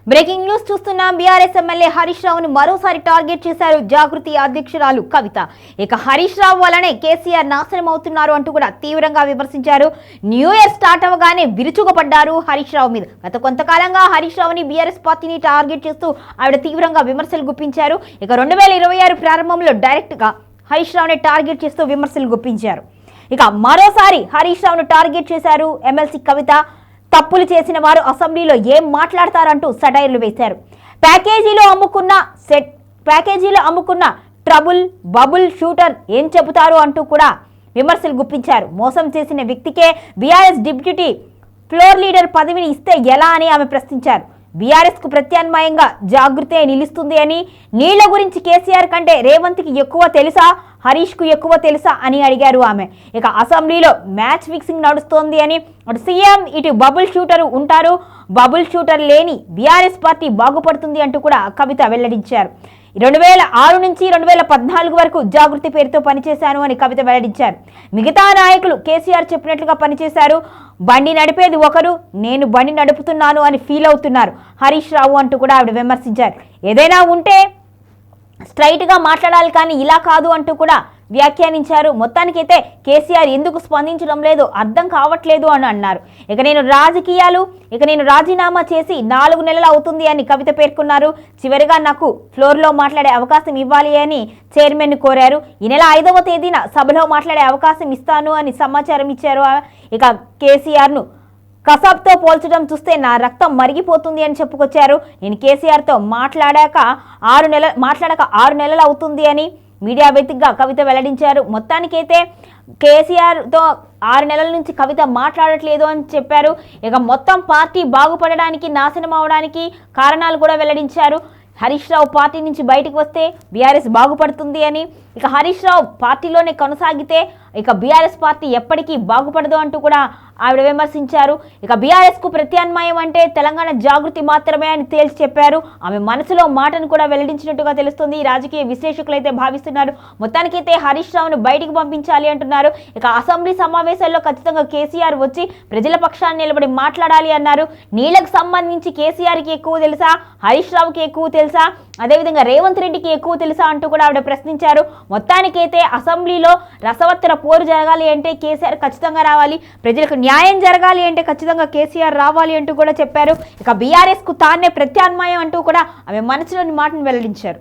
Breaking news చూస్తున్నాం. BRS MLA Harish రావును మరోసారి టార్గెట్ చేశారు జాగృతి అధ్యక్షురాలు కవిత. ఇక హరీష్ రావు వల్లనే కేసీఆర్ నాశనం అవుతున్నారు అంటూ కూడా తీవ్రంగా విమర్శించారు. న్యూ ఇయర్ స్టార్ట్ అవగానే విరుచుకుపడ్డారు హరీష్ రావు మీద. గత కొంతకాలంగా హరీష్ రావుని బీఆర్ఎస్ పార్టీని టార్గెట్ చేస్తూ ఆవిడ తీవ్రంగా విమర్శలు గుప్పించారు. ఇక 2026 ప్రారంభంలో డైరెక్ట్ గా హరీష్ రావుని టార్గెట్ చేస్తూ విమర్శలు గుప్పించారు. ఇక మరోసారి హరీష్ రావును టార్గెట్ చేశారు ఎమ్మెల్సీ కవిత. తప్పులు చేసిన వారు అసెంబ్లీలో ఏం మాట్లాడతారంటూ సటైర్లు వేశారు. ప్యాకేజీలో అమ్ముకున్న ట్రబుల్ బబుల్ షూటర్ ఏం చెబుతారు అంటూ కూడా విమర్శలు గుప్పించారు. మోసం చేసిన వ్యక్తికే బీఆర్ఎస్ డిప్యూటీ ఫ్లోర్ లీడర్ పదవిని ఇస్తే ఎలా అని ఆమె ప్రశ్నించారు. బీఆర్ఎస్ కు ప్రత్యామ్నాయంగా జాగృతే నిలుస్తుంది అని, నీళ్ల గురించి కేసీఆర్ కంటే రేవంత్ కి ఎక్కువ తెలుసా, హరీష్ కు ఎక్కువ తెలుసా అని అడిగారు ఆమె. ఇక అసెంబ్లీలో మ్యాచ్ ఫిక్సింగ్ నడుస్తోంది అని, అటు సీఎం ఇటు బబుల్ షూటర్ ఉంటారు, బబుల్ షూటర్ లేని బీఆర్ఎస్ పార్టీ బాగుపడుతుంది అంటూ కూడా కవిత వెల్లడించారు. 2006 నుంచి 2014 వరకు జాగృతి పేరుతో పనిచేశాను అని కవిత వెల్లడించారు. మిగతా నాయకులు కేసీఆర్ చెప్పినట్లుగా పనిచేశారు. బండి నడిపేది ఒకరు, నేను బండి నడుపుతున్నాను అని ఫీల్ అవుతున్నారు హరీష్ రావు అంటూ కూడా ఆవిడ విమర్శించారు. ఏదైనా ఉంటే స్ట్రైట్ గా మాట్లాడాలి కానీ ఇలా కాదు అంటూ కూడా వ్యాఖ్యానించారు. మొత్తానికైతే కేసీఆర్ ఎందుకు స్పందించడం లేదు అర్థం కావట్లేదు అని అన్నారు. ఇక నేను రాజీనామా చేసి 4 నెలలు అవుతుంది అని కవిత పేర్కొన్నారు. చివరిగా నాకు ఫ్లోర్లో మాట్లాడే అవకాశం ఇవ్వాలి అని చైర్మన్ కోరారు. ఈ నెల 5వ తేదీన సభలో మాట్లాడే అవకాశం ఇస్తాను అని సమాచారం ఇచ్చారు. ఇక కేసీఆర్ను కసాబ్తో పోల్చడం చూస్తే నా రక్తం మరిగిపోతుంది అని చెప్పుకొచ్చారు. నేను కేసీఆర్తో మాట్లాడాక 6 నెలలు అవుతుంది అని మీడియా వేదికగా కవిత వెల్లడించారు. మొత్తానికైతే కేసీఆర్తో 6 నెలల నుంచి కవిత మాట్లాడట్లేదు అని చెప్పారు. ఇక మొత్తం పార్టీ బాగుపడడానికి, నాశనం అవడానికి కారణాలు కూడా వెల్లడించారు. హరీష్ రావు పార్టీ నుంచి బయటకు వస్తే బీఆర్ఎస్ బాగుపడుతుంది అని, ఇక హరీష్ రావు పార్టీలోనే కొనసాగితే ఇక బీఆర్ఎస్ పార్టీ ఎప్పటికీ బాగుపడదు అంటూ కూడా ఆవిడ విమర్శించారు. ఇక బీఆర్ఎస్ కు ప్రత్యామ్నాయం అంటే తెలంగాణ జాగృతి మాత్రమే అని తేల్చి చెప్పారు. ఆమె మనసులో మాటను కూడా వెల్లడించినట్టుగా తెలుస్తుంది. రాజకీయ విశ్లేషకులు అయితే భావిస్తున్నారు. మొత్తానికైతే హరీష్ రావును బయటికి పంపించాలి అంటున్నారు. ఇక అసెంబ్లీ సమావేశాల్లో ఖచ్చితంగా కేసీఆర్ వచ్చి ప్రజల పక్షాన్ని నిలబడి మాట్లాడాలి అన్నారు. నీళ్లకు సంబంధించి కేసీఆర్కి ఎక్కువ తెలుసా, హరీష్ రావుకి ఎక్కువ తెలుసా, అదేవిధంగా రేవంత్ రెడ్డికి ఎక్కువ తెలుసా అంటూ కూడా ఆవిడ ప్రశ్నించారు. మొత్తానికైతే అసెంబ్లీలో రసవత్తర పోరు జరగాలి అంటే కేసీఆర్ ఖచ్చితంగా రావాలి, ప్రజలకు న్యాయం జరగాలి అంటే ఖచ్చితంగా కేసీఆర్ రావాలి అంటూ కూడా చెప్పారు. ఇక బీఆర్ఎస్ కు తానే ప్రత్యామ్నాయం అంటూ కూడా ఆమె మనసులోని మాటను వెల్లడించారు.